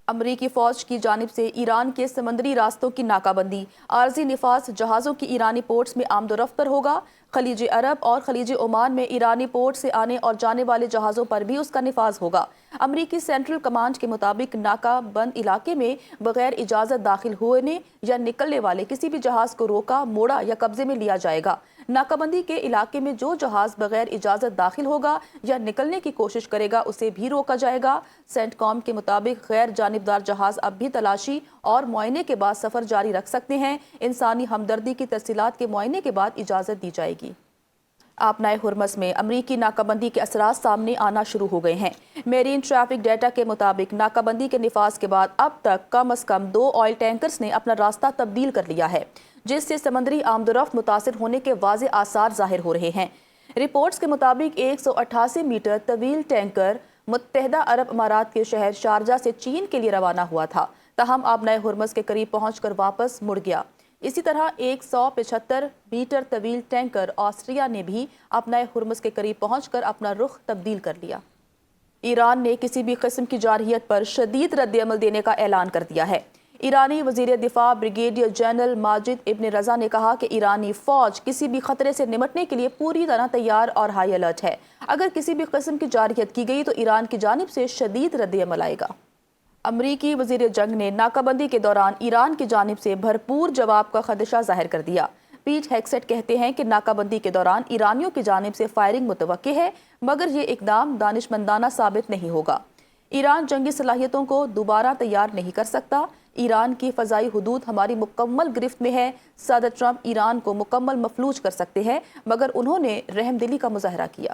امریکی فوج کی جانب سے ایران کے سمندری راستوں کی ناکہ بندی، عارضی نفاذ جہازوں کی ایرانی پورٹس میں آمد و رفت پر ہوگا۔ خلیج عرب اور خلیج عمان میں ایرانی پورٹ سے آنے اور جانے والے جہازوں پر بھی اس کا نفاذ ہوگا۔ امریکی سینٹرل کمانڈ کے مطابق ناکہ بند علاقے میں بغیر اجازت داخل ہونے یا نکلنے والے کسی بھی جہاز کو روکا، موڑا یا قبضے میں لیا جائے گا۔ ناکہ بندی کے علاقے میں جو جہاز بغیر اجازت داخل ہوگا یا نکلنے کی کوشش کرے گا اسے بھی روکا جائے گا۔ سینٹ کام کے مطابق غیر جانبدار جہاز اب بھی تلاشی اور معائنے کے بعد سفر جاری رکھ سکتے ہیں۔ انسانی ہمدردی کی تفصیلات کے معائنے کے بعد اجازت دی جائے گی۔ آبنائے ہرمز میں امریکی ناکہ بندی کے اثرات سامنے آنا شروع ہو گئے ہیں۔ میرین ٹریفک ڈیٹا کے مطابق ناکہ بندی کے نفاذ کے بعد اب تک کم از کم 2 آئل ٹینکرز نے اپنا راستہ تبدیل کر لیا ہے، جس سے سمندری آمد و رفت متاثر ہونے کے واضح آثار ظاہر ہو رہے ہیں۔ رپورٹس کے مطابق 188 میٹر طویل ٹینکر متحدہ عرب امارات کے شہر شارجہ سے چین کے لیے روانہ ہوا تھا، تاہم آبنائے ہرمز کے قریب پہنچ کر واپس مڑ گیا۔ اسی طرح 175 میٹر طویل ٹینکر آسٹریا نے بھی آبنائے ہرمز کے قریب پہنچ کر اپنا رخ تبدیل کر لیا۔ ایران نے کسی بھی قسم کی جارحیت پر شدید رد عمل دینے کا اعلان کر دیا ہے۔ ایرانی وزیر دفاع بریگیڈیئر جنرل ماجد ابن رضا نے کہا کہ ایرانی فوج کسی بھی خطرے سے نمٹنے کے لیے پوری طرح تیار اور ہائی الرٹ ہے۔ اگر کسی بھی قسم کی جارحیت کی گئی تو ایران کی جانب سے شدید رد عمل آئے گا۔ امریکی وزیر جنگ نے ناکہ بندی کے دوران ایران کی جانب سے بھرپور جواب کا خدشہ ظاہر کر دیا۔ پیٹ ہیگسیٹ کہتے ہیں کہ ناکہ بندی کے دوران ایرانیوں کی جانب سے فائرنگ متوقع ہے، مگر یہ اقدام دانشمندانہ ثابت نہیں ہوگا۔ ایران جنگی صلاحیتوں کو دوبارہ تیار نہیں کر سکتا۔ ایران کی فضائی حدود ہماری مکمل گرفت میں ہے۔ صدر ٹرمپ ایران کو مکمل مفلوج کر سکتے ہیں، مگر انہوں نے رحم دلی کا مظاہرہ کیا۔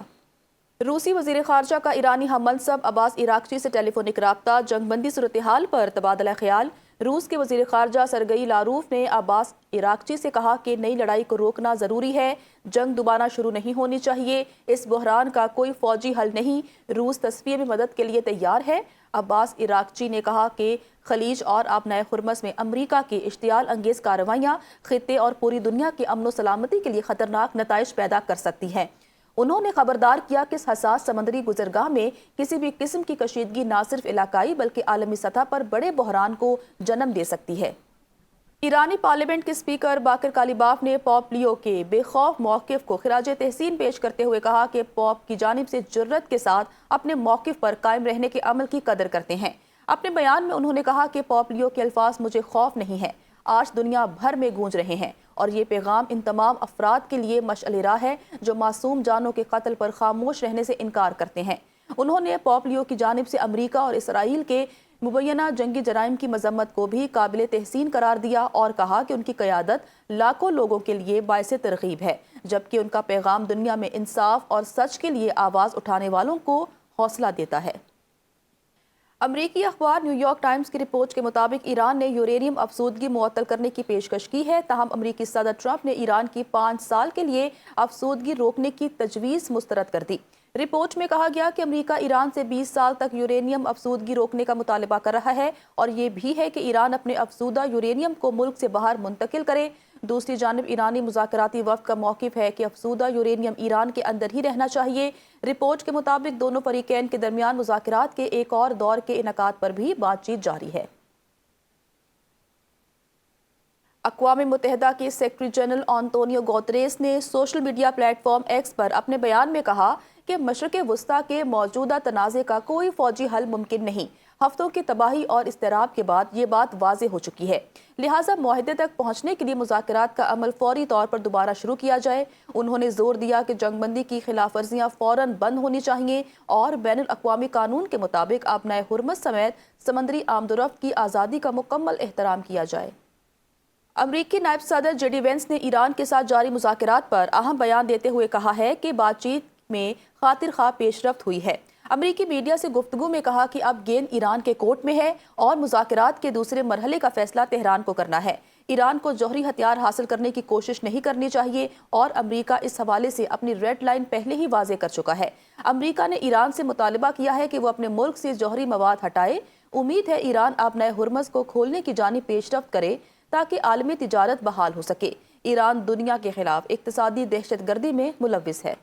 روسی وزیر خارجہ کا ایرانی ہم منصب عباس عراقچی سے ٹیلی فونک رابطہ، جنگ بندی صورتحال پر تبادلہ خیال۔ روس کے وزیر خارجہ سرگئی لاروف نے عباس عراقچی سے کہا کہ نئی لڑائی کو روکنا ضروری ہے، جنگ دوبارہ شروع نہیں ہونی چاہیے، اس بحران کا کوئی فوجی حل نہیں، روس تصفیے میں مدد کے لیے تیار ہے۔ عباس عراقچی نے کہا کہ خلیج اور آبنائے ہرمز میں امریکہ کی اشتعال انگیز کارروائیاں خطے اور پوری دنیا کی امن و سلامتی کے لیے خطرناک نتائج پیدا کر سکتی ہیں۔ انہوں نے خبردار کیا کہ اس حساس سمندری گزرگاہ میں کسی بھی قسم کی کشیدگی نہ صرف علاقائی بلکہ عالمی سطح پر بڑے بحران کو جنم دے سکتی ہے۔ ایرانی پارلیمنٹ کے اسپیکر باقر کالیباف نے پوپ لیو کے بے خوف موقف کو خراج تحسین پیش کرتے ہوئے کہا کہ پوپ کی جانب سے جرأت کے ساتھ اپنے موقف پر قائم رہنے کے عمل کی قدر کرتے ہیں۔ اپنے بیان میں انہوں نے کہا کہ پوپ لیو کے الفاظ مجھے خوف نہیں ہے، آج دنیا بھر میں گونج رہے ہیں، اور یہ پیغام ان تمام افراد کے لیے مشعل راہ ہے جو معصوم جانوں کے قتل پر خاموش رہنے سے انکار کرتے ہیں۔ انہوں نے پوپ لیو کی جانب سے امریکہ اور اسرائیل کے مبینہ جنگی جرائم کی مذمت کو بھی قابل تحسین قرار دیا اور کہا کہ ان کی قیادت لاکھوں لوگوں کے لیے باعث ترغیب ہے، جبکہ ان کا پیغام دنیا میں انصاف اور سچ کے لیے آواز اٹھانے والوں کو حوصلہ دیتا ہے۔ امریکی اخبار نیو یارک ٹائمز کی رپورٹ کے مطابق ایران نے یورینیم افزودگی معطل کرنے کی پیشکش کی ہے، تاہم امریکی صدر ٹرمپ نے ایران کی 5 سال کے لیے افزودگی روکنے کی تجویز مسترد کر دی۔ رپورٹ میں کہا گیا کہ امریکہ ایران سے 20 سال تک یورینیم افزودگی روکنے کا مطالبہ کر رہا ہے، اور یہ بھی ہے کہ ایران اپنے افزودہ یورینیم کو ملک سے باہر منتقل کرے۔ دوسری جانب ایرانی مذاکراتی وفد کا موقف ہے کہ افزودہ یورینیم ایران کے اندر ہی رہنا چاہیے۔ رپورٹ کے مطابق دونوں فریقین کے درمیان مذاکرات کے ایک اور دور کے انعقاد پر بھی بات چیت جاری ہے۔ اقوام متحدہ کے سیکرٹری جنرل آنطونیو گوتریس نے social media platform X پر اپنے بیان میں کہا کہ مشرق وسطیٰ کے موجودہ تنازع کا کوئی فوجی حل ممکن نہیں۔ ہفتوں کی تباہی اور اضطراب کے بعد یہ بات واضح ہو چکی ہے، لہٰذا معاہدے تک پہنچنے کے لیے مذاکرات کا عمل فوری طور پر دوبارہ شروع کیا جائے۔ انہوں نے زور دیا کہ جنگ بندی کی خلاف ورزیاں فوراً بند ہونی چاہیے اور بین الاقوامی قانون کے مطابق آبنائے ہرمز سمیت سمندری آمد و رفت کی آزادی کا مکمل احترام کیا جائے۔ امریکی نائب صدر جے ڈی وینس نے ایران کے ساتھ جاری مذاکرات پر اہم بیان دیتے ہوئے کہا ہے کہ بات چیت میں خاطر خواہ پیش رفت ہوئی ہے۔ امریکی میڈیا سے گفتگو میں کہا کہ اب گیند ایران کے کورٹ میں ہے اور مذاکرات کے دوسرے مرحلے کا فیصلہ تہران کو کرنا ہے۔ ایران کو جوہری ہتھیار حاصل کرنے کی کوشش نہیں کرنی چاہیے، اور امریکہ اس حوالے سے اپنی ریڈ لائن پہلے ہی واضح کر چکا ہے۔ امریکہ نے ایران سے مطالبہ کیا ہے کہ وہ اپنے ملک سے جوہری مواد ہٹائے۔ امید ہے ایران آبنائے ہرمز کو کھولنے کی جانب پیش رفت کرے تاکہ عالمی تجارت بحال ہو سکے۔ ایران دنیا کے خلاف اقتصادی دہشت گردی میں ملوث ہے۔